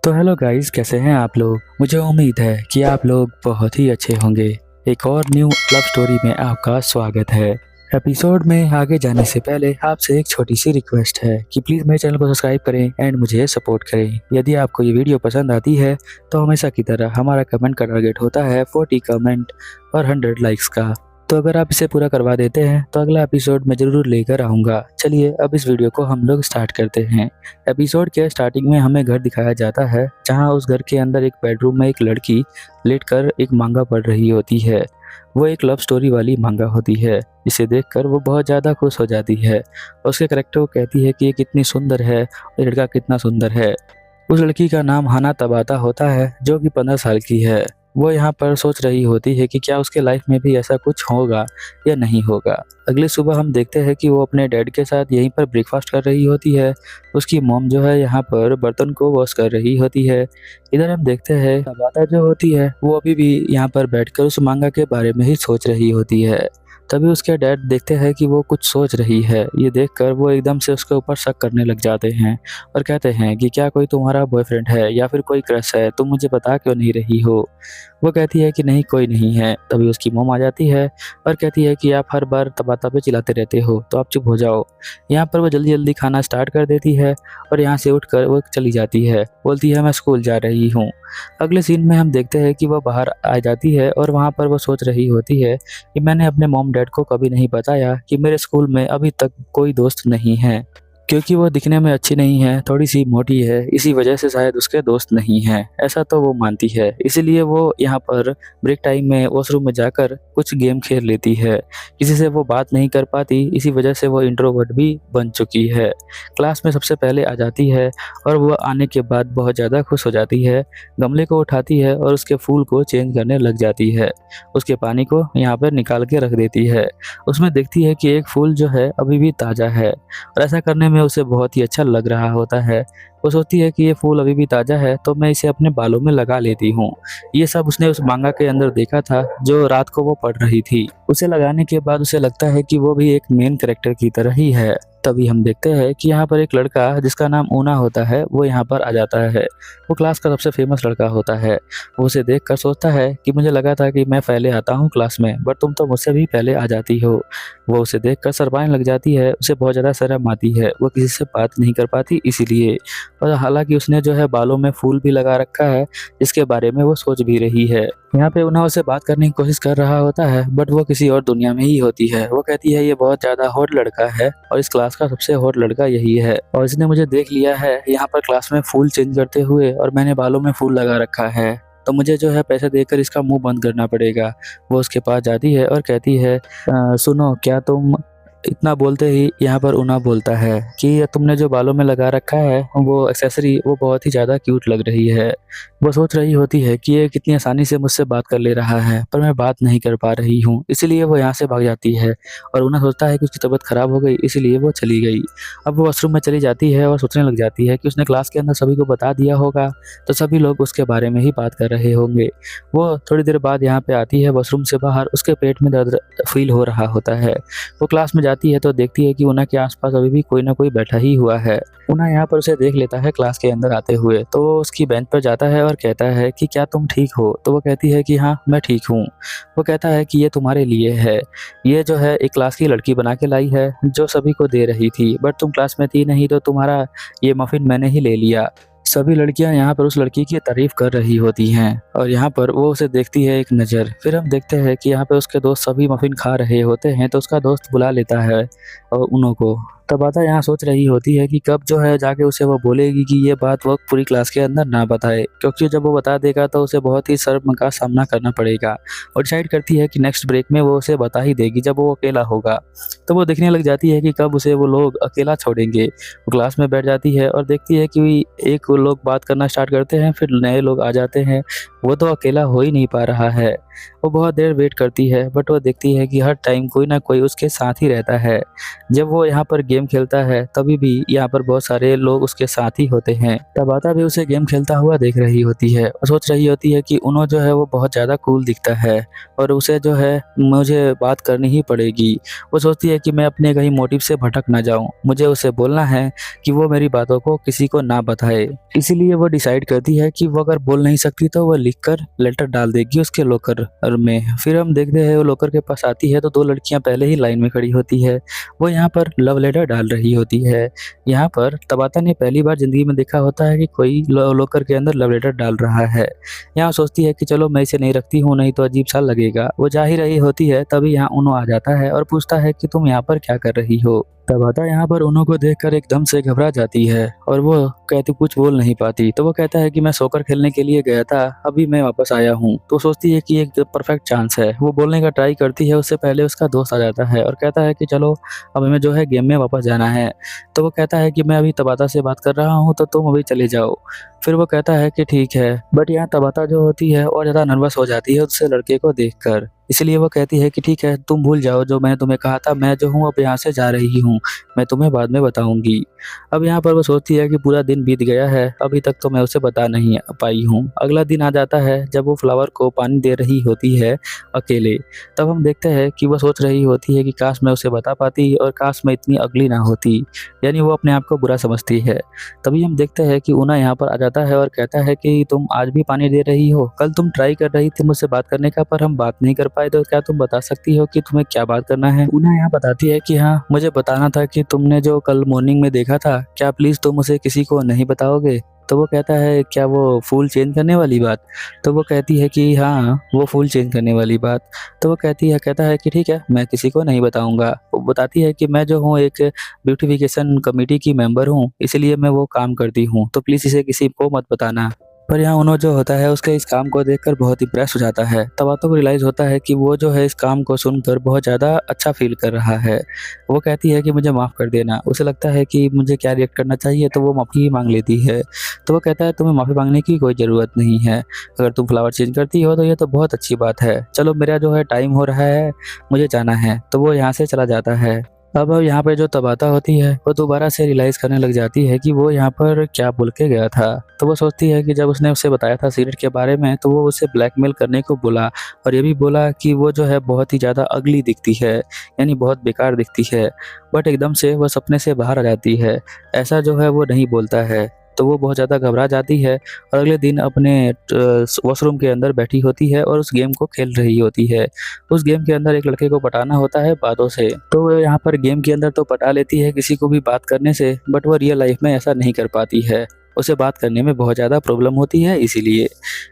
तो hello guys, कैसे हैं आप लोग। मुझे उम्मीद है कि आप लोग बहुत ही अच्छे होंगे। एक और न्यू लव स्टोरी में आपका स्वागत है। एपिसोड में आगे जाने से पहले आपसे एक छोटी सी रिक्वेस्ट है कि प्लीज़ मेरे चैनल को सब्सक्राइब करें एंड मुझे सपोर्ट करें। यदि आपको ये वीडियो पसंद आती है तो हमेशा की तरह हमारा कमेंट का टारगेट होता है 40 कमेंट और 100 लाइक्स का। तो अगर आप इसे पूरा करवा देते हैं तो अगला एपिसोड मैं ज़रूर लेकर आऊँगा। चलिए अब इस वीडियो को हम लोग स्टार्ट करते हैं। एपिसोड के स्टार्टिंग में हमें घर दिखाया जाता है, जहां उस घर के अंदर एक बेडरूम में एक लड़की लेटकर एक मांगा पढ़ रही होती है। वो एक लव स्टोरी वाली मांगा होती है, जिसे देखकर वो बहुत ज़्यादा खुश हो जाती है और उसके करेक्टर को कहती है कि ये कितनी सुंदर है और ये लड़का कितना सुंदर है। उस लड़की का नाम हाना तबाता होता है, जो कि 15 साल की है। वो यहाँ पर सोच रही होती है कि क्या उसके लाइफ में भी ऐसा कुछ होगा या नहीं होगा। अगली सुबह हम देखते हैं कि वो अपने डैड के साथ यहीं पर ब्रेकफास्ट कर रही होती है। उसकी मॉम जो है यहाँ पर बर्तन को वॉश कर रही होती है। इधर हम देखते हैं तबाता जो होती है वो अभी भी यहाँ पर बैठकर उस मांगा के बारे में ही सोच रही होती है। तभी उसके डैड देखते हैं कि वो कुछ सोच रही है। ये देखकर वो एकदम से उसके ऊपर शक करने लग जाते हैं और कहते हैं कि क्या कोई तुम्हारा बॉयफ्रेंड है या फिर कोई क्रश है, तुम मुझे बता क्यों नहीं रही हो। वो कहती है कि नहीं, कोई नहीं है। तभी उसकी मॉम आ जाती है और कहती है कि आप हर बार तबाता पे चिल्लाते रहते हो, तो आप चुप हो जाओ। यहाँ पर वो जल्दी जल्दी खाना स्टार्ट कर देती है और यहाँ से उठकर वो चली जाती है। बोलती है मैं स्कूल जा रही हूँ। अगले सीन में हम देखते हैं कि वह बाहर आ जाती है और वहाँ पर वो सोच रही होती है कि मैंने अपने मॉम डैड को कभी नहीं बताया कि मेरे स्कूल में अभी तक कोई दोस्त नहीं है, क्योंकि वो दिखने में अच्छी नहीं है, थोड़ी सी मोटी है, इसी वजह से शायद उसके दोस्त नहीं हैं, ऐसा तो वो मानती है। इसीलिए वो यहाँ पर ब्रेक टाइम में वॉशरूम में जाकर कुछ गेम खेल लेती है। किसी से वो बात नहीं कर पाती, इसी वजह से वो इंट्रोवर्ट भी बन चुकी है। क्लास में सबसे पहले आ जाती है और वो आने के बाद बहुत ज़्यादा खुश हो जाती है। गमले को उठाती है और उसके फूल को चेंज करने लग जाती है। उसके पानी को यहाँ पर निकाल के रख देती है। उसमें देखती है कि एक फूल जो है अभी भी ताज़ा है और ऐसा करने में उसे बहुत ही अच्छा लग रहा होता है। वो सोचती है कि ये फूल अभी भी ताज़ा है तो मैं इसे अपने बालों में लगा लेती हूँ। ये सब उसने उस मांगा के अंदर देखा था जो रात को वो पढ़ रही थी। उसे लगाने के बाद उसे लगता है कि वो भी एक मेन कैरेक्टर की तरह ही है। तभी हम देखते हैं कि यहाँ पर एक लड़का जिसका नाम ऊना होता है वो यहाँ पर आ जाता है। वो क्लास का सबसे फेमस लड़का होता है। वो उसे देखकर सोचता है कि मुझे लगा था कि मैं पहले आता हूँ क्लास में, बट तुम तो मुझसे भी पहले आ जाती हो। वो उसे देखकर शर्माने लग जाती है। उसे बहुत ज़्यादा शर्म आती है, वो किसी से बात नहीं कर पाती इसीलिए। और हालांकि उसने जो है बालों में फूल भी लगा रखा है, जिसके बारे में वो सोच भी रही है। यहाँ पे उन्हें उससे बात करने की कोशिश कर रहा होता है, बट वो किसी और दुनिया में ही होती है। वो कहती है ये बहुत ज़्यादा हॉट लड़का है और इस क्लास का सबसे हॉट लड़का यही है और इसने मुझे देख लिया है यहाँ पर क्लास में फूल चेंज करते हुए, और मैंने बालों में फूल लगा रखा है, तो मुझे जो है पैसे देकर इसका मुंह बंद करना पड़ेगा। वो उसके पास जाती है और कहती है सुनो, क्या तुम इतना बोलते ही यहाँ पर ऊना बोलता है कि तुमने जो बालों में लगा रखा है वो एक्सेसरी वो बहुत ही ज़्यादा क्यूट लग रही है। वो सोच रही होती है कि ये कितनी आसानी से मुझसे बात कर ले रहा है, पर मैं बात नहीं कर पा रही हूँ, इसीलिए वो यहाँ से भाग जाती है। और ऊना सोचता है कि उसकी तबीयत खराब हो गई, इसीलिए वो चली गई। अब वो वॉशरूम में चली जाती है और सोचने लग जाती है कि उसने क्लास के अंदर सभी को बता दिया होगा तो सभी लोग उसके बारे में ही बात कर रहे होंगे। वो थोड़ी देर बाद यहाँ पे आती है वॉशरूम से बाहर, उसके पेट में दर्द फील हो रहा होता है। वो क्लास में जाती है तो देखती है कि ऊना के आसपास अभी भी कोई ना कोई बैठा ही हुआ है। ऊना यहाँ पर उसे देख लेता है क्लास के अंदर आते हुए, तो वो उसकी बेंच पर जाता है और कहता है कि क्या तुम ठीक हो। तो वो कहती है कि हाँ मैं ठीक हूँ। वो कहता है कि ये तुम्हारे लिए है, ये जो है एक क्लास की लड़की बना के लाई है जो सभी को दे रही थी, बट तुम क्लास में थी नहीं तो तुम्हारा ये मफिन मैंने ही ले लिया। सभी लड़कियां यहाँ पर उस लड़की की तारीफ कर रही होती हैं और यहाँ पर वो उसे देखती है एक नज़र। फिर हम देखते हैं कि यहाँ पे उसके दोस्त सभी मफिन खा रहे होते हैं, तो उसका दोस्त बुला लेता है और उन्हों को। तबाता यहाँ सोच रही होती है कि कब जो है जाके उसे वो बोलेगी कि ये बात वो पूरी क्लास के अंदर ना बताए, क्योंकि जब वो बता देगा तो उसे बहुत ही शर्म का सामना करना पड़ेगा। और डिसाइड करती है कि नेक्स्ट ब्रेक में वो उसे बता ही देगी जब वो अकेला होगा। तो वो देखने लग जाती है कि कब उसे वो लोग अकेला छोड़ेंगे। वो क्लास में बैठ जाती है और देखती है कि एक लोग बात करना स्टार्ट करते हैं, फिर नए लोग आ जाते हैं। वो तो अकेला हो ही नहीं पा रहा है। वो बहुत देर वेट करती है बट वो देखती है कि हर टाइम कोई ना कोई उसके साथ ही रहता है। जब वो यहाँ पर गेम खेलता है तभी भी यहाँ पर बहुत सारे लोग उसके साथ ही होते हैं। तबाता भी उसे गेम खेलता हुआ देख रही होती है और सोच रही होती है कि उनो जो है वो बहुत ज़्यादा कूल दिखता है और उसे जो है मुझे बात करनी ही पड़ेगी। वो सोचती है कि मैं अपने कहीं मोटिव से भटक ना जाऊं, मुझे उसे बोलना है कि वो मेरी बातों को किसी को ना बताए। इसीलिए वो डिसाइड करती है कि वो अगर बोल नहीं सकती तो वो लिखकर लेटर डाल देगी उसके लॉकर में। फिर हम देखते हैं वो लॉकर के पास आती है तो दो लड़कियां पहले ही लाइन में खड़ी होती है। वो यहाँ पर लव लेटर डाल रही होती है। यहाँ पर तबाता ने पहली बार जिंदगी में देखा होता है कि कोई लॉकर के अंदर लव लेटर डाल रहा है। यहाँ सोचती है कि चलो मैं इसे नहीं रखती हूँ, नहीं तो अजीब सा लगेगा। वो जा ही रही होती है तभी यहाँ उनो आ जाता है और पूछता है कि तुम यहाँ पर क्या कर रही हो। तबाता यहाँ पर उनो को देखकर एकदम से घबरा जाती है और वो कहती कुछ बोल नहीं पाती। तो वो कहता है कि मैं सोकर खेलने के लिए गया था, अभी मैं वापस आया हूँ। तो सोचती है कि एक परफेक्ट चांस है। वो बोलने का ट्राई करती है, उससे पहले उसका दोस्त आ जाता है और कहता है कि चलो अब हमें जो है गेम में वापस जाना है। तो वो कहता है कि मैं अभी तबाता से बात कर रहा हूँ तो तुम अभी चले जाओ। फिर वो कहता है कि ठीक है, बट यहाँ तबाता जो होती है और ज़्यादा नर्वस हो जाती है उससे लड़के को देखकर। इसलिए वो कहती है कि ठीक है, तुम भूल जाओ जो मैंने तुम्हें कहा था, मैं जो हूँ अब यहाँ से जा रही हूँ, मैं तुम्हें बाद में बताऊंगी। अब यहाँ पर वो सोचती है कि पूरा दिन बीत गया है, अभी तक तो मैं उसे बता नहीं पाई हूँ। अगला दिन आ जाता है जब वो फ्लावर को पानी दे रही होती है अकेले। तब हम देखते हैं कि वो सोच रही होती है कि काश मैं उसे बता पाती और काश मैं इतनी अगली ना होती, यानी वो अपने आप को बुरा समझती है। तभी हम देखते हैं कि ऊना यहाँ पर आ जाता है और कहता है कि तुम आज भी पानी दे रही हो, कल तुम ट्राई कर रही थी मुझसे बात करने का पर हम बात नहीं कर पाए, तो क्या तुम बता सकती हो कि तुम्हें क्या बात करना है। ऊना यहाँ बताती है कि हाँ, मुझे बताना था कि तुमने जो कल मॉर्निंग में देखा था, क्या प्लीज तुम उसे किसी को नहीं बताओगे। तो वो कहता है क्या वो फूल चेंज करने वाली बात। तो वो कहती है कि हाँ, वो फूल चेंज करने वाली बात। तो वो कहता है कि ठीक है, मैं किसी को नहीं बताऊंगा। वो बताती है कि मैं जो हूँ एक ब्यूटिफिकेशन कमेटी की मेंबर हूँ, इसलिए मैं वो काम करती हूँ, तो प्लीज इसे किसी को मत बताना। पर यहाँ उनो जो होता है उसके इस काम को देखकर बहुत इम्प्रेस हो जाता है। तबातो को रियलाइज होता है कि वो जो है इस काम को सुनकर बहुत ज़्यादा अच्छा फील कर रहा है। वो कहती है कि मुझे माफ़ कर देना। उसे लगता है कि मुझे क्या रिएक्ट करना चाहिए, तो वो माफ़ी ही मांग लेती है। तो वो कहता है तुम्हें माफ़ी मांगने की कोई ज़रूरत नहीं है, अगर तुम फ्लावर चेंज करती हो तो ये तो बहुत अच्छी बात है। चलो मेरा जो है टाइम हो रहा है, मुझे जाना है। तो वो यहाँ से चला जाता है। अब यहाँ पे जो तबाता होती है वो दोबारा से रियलाइज़ करने लग जाती है कि वो यहाँ पर क्या बोल के गया था। तो वो सोचती है कि जब उसने उसे बताया था सीक्रेट के बारे में तो वो उसे ब्लैकमेल करने को बोला और ये भी बोला कि वो जो है बहुत ही ज़्यादा अगली दिखती है, यानी बहुत बेकार दिखती है। बट एकदम से वो सपने से बाहर आ जाती है, ऐसा जो है वो नहीं बोलता है। तो वो बहुत ज़्यादा घबरा जाती है और अगले दिन अपने वॉशरूम के अंदर बैठी होती है और उस गेम को खेल रही होती है। उस गेम के अंदर एक लड़के को पटाना होता है बातों से। तो वो यहाँ पर गेम के अंदर तो पटा लेती है किसी को भी बात करने से, बट वो रियल लाइफ में ऐसा नहीं कर पाती है। उसे बात करने में बहुत ज़्यादा प्रॉब्लम होती है। इसीलिए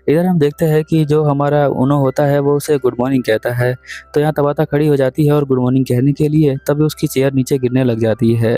इधर हम देखते हैं कि जो हमारा उनो होता है वो उसे गुड मॉर्निंग कहता है। तो यहाँ तबाता खड़ी हो जाती है और गुड मॉर्निंग कहने के लिए तभी उसकी चेयर नीचे गिरने लग जाती है।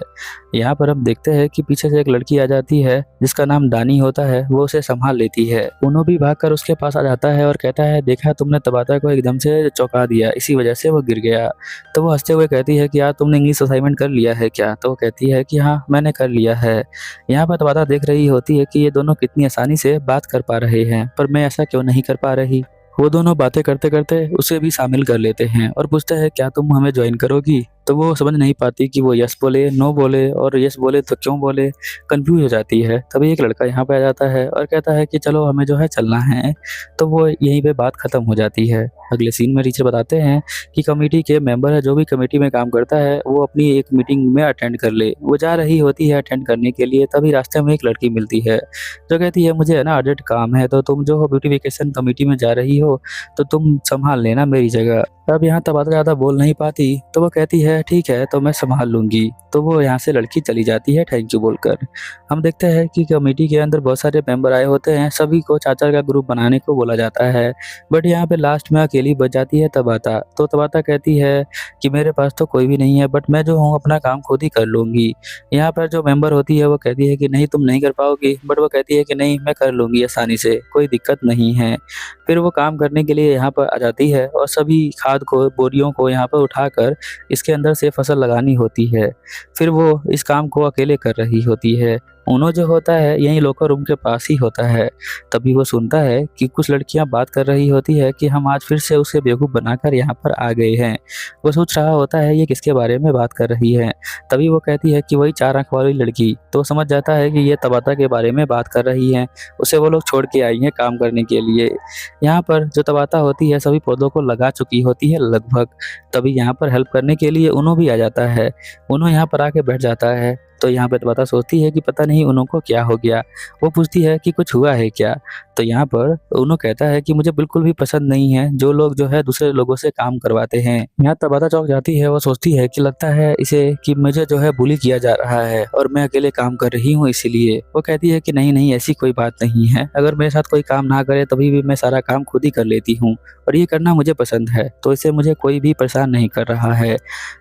यहाँ पर हम देखते हैं कि पीछे से एक लड़की आ जाती है जिसका नाम दानी होता है, वो उसे संभाल लेती है। उनो भी भागकर उसके पास आ जाता है और कहता है देखा, तुमने तबाता को एकदम से चौंका दिया, इसी वजह से वो गिर गया। तो वो हंसते हुए कहती है कि यार तुमने इंग्लिश असाइनमेंट कर लिया है क्या। तो वो कहती है कि हाँ, मैंने कर लिया है। यहाँ पर तबाता देख रही होती है कि ये दोनों कितनी आसानी से बात कर पा रहे हैं, पर मैं ऐसा क्यों नहीं कर पा रही। वो दोनों बातें करते करते उसे भी शामिल कर लेते हैं और पूछते हैं क्या तुम हमें ज्वाइन करोगी। तो वो समझ नहीं पाती कि वो यस बोले, नो बोले, और यस बोले तो क्यों बोले, कंफ्यूज हो जाती है। तभी एक लड़का यहाँ पे आ जाता है और कहता है कि चलो हमें जो है चलना है। तो वो यहीं पे बात खत्म हो जाती है। अगले सीन में टीचर बताते हैं कि कमेटी के मेंबर है, जो भी कमेटी में काम करता है, वो अपनी एक मीटिंग में अटेंड कर ले। वो जा रही होती है अटेंड करने के लिए, तभी रास्ते में एक लड़की मिलती है जो कहती है मुझे है ना अर्जेंट काम है, तो तुम जो हो ब्यूटिफिकेशन कमेटी में जा रही हो तो तुम संभाल लेना मेरी जगह। अब यहाँ तबाता ज़्यादा बोल नहीं पाती तो वो कहती है ठीक है, तो मैं संभाल लूँगी। तो वो यहाँ से लड़की चली जाती है थैंक यू बोलकर। हम देखते हैं कि कमेटी के अंदर बहुत सारे मेंबर आए होते हैं, सभी को 4-4 का ग्रुप बनाने को बोला जाता है। बट यहाँ पे लास्ट में अकेली बच जाती है तबाता। तो तबाता कहती है कि मेरे पास तो कोई भी नहीं है, बट मैं जो हूँ अपना काम खुद ही कर लूँगी। यहाँ पर जो मेंबर होती है वो कहती है कि नहीं तुम नहीं कर पाओगी, बट वो कहती है कि नहीं मैं कर लूँगी आसानी से, कोई दिक्कत नहीं है। फिर वो काम करने के लिए यहाँ पर आ जाती है और सभी खाद को, बोरियों को यहाँ पर उठाकर इसके अंदर से फसल लगानी होती है। फिर वो इस काम को अकेले कर रही होती है। उनो जो होता है यही लोकर रूम के पास ही होता है। तभी वो सुनता है कि कुछ लड़कियां बात कर रही होती है कि हम आज फिर से उसे बेवकूफ़ बनाकर यहाँ पर आ गए हैं। वो सोच रहा होता है ये किसके बारे में बात कर रही है। तभी वो कहती है कि वही 4 आँख वाली लड़की। तो वो समझ जाता है कि ये तबाता के बारे में बात कर रही है। उसे वो लोग छोड़ के आई हैं काम करने के लिए। यहाँ पर जो तबाता होती है सभी पौधों को लगा चुकी होती है लगभग। तभी यहाँ पर हेल्प करने के लिए उनो भी आ जाता है। उनो यहाँ पर आके बैठ जाता है। तो यहाँ पे तबाता सोचती है कि पता नहीं उनो को क्या हो गया। वो पूछती है कि कुछ हुआ है क्या? तो यहाँ पर उनो कहता है कि मुझे बिल्कुल भी पसंद नहीं है जो लोग जो है दूसरे लोगों से काम करवाते हैं। यहाँ तबाता चौंक जाती है। वो सोचती है कि लगता है इसे कि मुझे जो है बुली किया जा रहा है और मैं अकेले काम कर रही हूँ इसीलिए। वो कहती है कि नहीं नहीं ऐसी कोई बात नहीं है। अगर मेरे साथ कोई काम ना करे तभी भी मैं सारा काम खुद ही कर लेती हूँ और ये करना मुझे पसंद है। तो इसे मुझे कोई भी परेशान नहीं कर रहा है।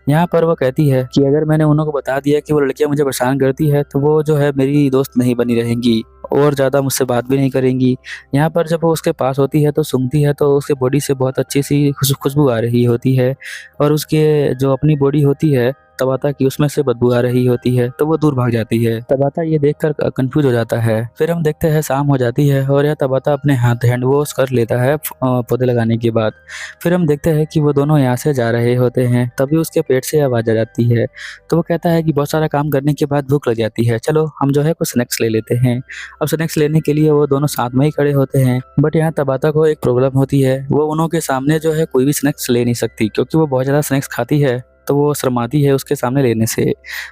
यहाँ पर वो कहती है कि अगर मैंने उनको बता दिया कि वो लड़कियां मुझे परेशान करती है तो वो जो है मेरी दोस्त नहीं बनी रहेंगी और ज़्यादा मुझसे बात भी नहीं करेंगी। यहाँ पर जब वो उसके पास होती है तो सूंघती है तो उसके बॉडी से बहुत अच्छी सी खुशबू आ रही होती है और उसके जो अपनी बॉडी होती है तबाता की उसमें से बदबू आ रही होती है। तो वो दूर भाग जाती है। तबाता ये देखकर कंफ्यूज हो जाता है। फिर हम देखते हैं शाम हो जाती है और यह तबाता अपने हाथ हैंड वॉश कर लेता है पौधे लगाने के बाद। फिर हम देखते हैं कि वो दोनों यहाँ से जा रहे होते हैं। तभी उसके पेट से आवाज़ आ जाती है। तो वो कहता है कि बहुत सारा काम करने के बाद भूख लग जाती है, चलो हम जो है कुछ स्नैक्स ले लेते हैं। अब स्नैक्स लेने के लिए वो दोनों साथ में ही खड़े होते हैं। बट यहाँ तबाता को एक प्रॉब्लम होती है। वो उनो के सामने जो है कोई भी स्नैक्स ले नहीं सकती क्योंकि वो बहुत ज़्यादा स्नैक्स खाती है। तो वो शर्माती है उसके सामने लेने से।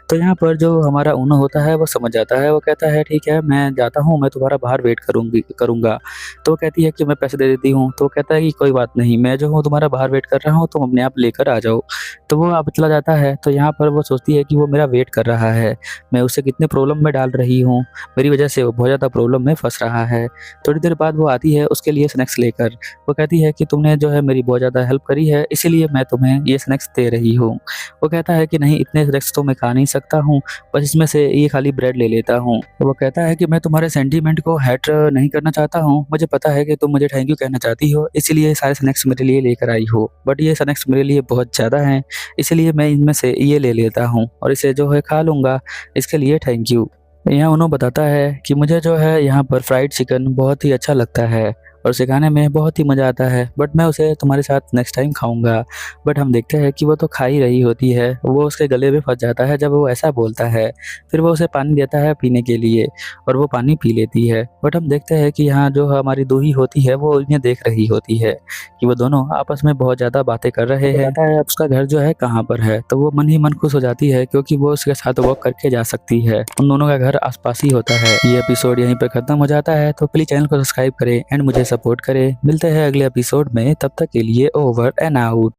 तो यहाँ पर जो हमारा उनो होता है वो समझ जाता है। वो कहता है ठीक है मैं जाता हूँ, मैं तुम्हारा बाहर वेट करूँगा। तो वो कहती है कि मैं पैसे दे देती हूँ। तो वो कहता है कि कोई बात नहीं, मैं जो हूँ तुम्हारा बाहर वेट कर रहा हूँ, तुम अपने आप लेकर आ जाओ। तो वो अब चला जाता है। तो यहाँ पर वो सोचती है कि वो मेरा वेट कर रहा है, मैं उसे कितने प्रॉब्लम में डाल रही हूँ, मेरी वजह से वो बहुत ज़्यादा प्रॉब्लम में फंस रहा है। थोड़ी देर बाद वो आती है उसके लिए स्नैक्स लेकर। वो कहती है कि तुमने जो है मेरी बहुत ज़्यादा हेल्प करी है इसीलिए मैं तुम्हें ये स्नैक्स दे रही हूँ। वो कहता है कि नहीं इतने स्नैक्स तो मैं खा नहीं सकता हूँ, बस इसमें से ये खाली ब्रेड ले लेता हूँ। तो वो कहता है कि मैं तुम्हारे सेंटीमेंट को हर्ट नहीं करना चाहता हूँ, मुझे पता है कि तुम मुझे थैंक यू कहना चाहती हो इसीलिए सारे स्नैक्स मेरे लिए लेकर आई हो, बट ये स्नैक्स मेरे लिए बहुत ज़्यादा हैं इसलिए मैं इनमें से ये ले लेता हूँ और इसे जो है खा लूँगा, इसके लिए थैंक यू। यहाँ उन्होंने बताता है कि मुझे जो है यहाँ पर फ्राइड चिकन बहुत ही अच्छा लगता है और सिखाने में बहुत ही मज़ा आता है, बट मैं उसे तुम्हारे साथ नेक्स्ट टाइम खाऊंगा। बट हम देखते हैं कि वो तो खा ही रही होती है। वो उसके गले में फंस जाता है जब वो ऐसा बोलता है। फिर वो उसे पानी देता है पीने के लिए और वो पानी पी लेती है। बट हम देखते हैं कि यहाँ जो हमारी दूही होती है वो इन्हें देख रही होती है कि वो दोनों आपस में बहुत ज़्यादा बातें कर रहे हैं। बताता है उसका घर जो है कहाँ पर है। तो वो मन ही मन खुश हो जाती है क्योंकि वो उसके साथ वॉक करके जा सकती है। उन दोनों का घर आसपास ही होता है। ये एपिसोड यहीं पर खत्म हो जाता है। तो प्लीज चैनल को सब्सक्राइब करें एंड मुझे सपोर्ट करें। मिलते हैं अगले एपिसोड में, तब तक के लिए ओवर एंड आउट।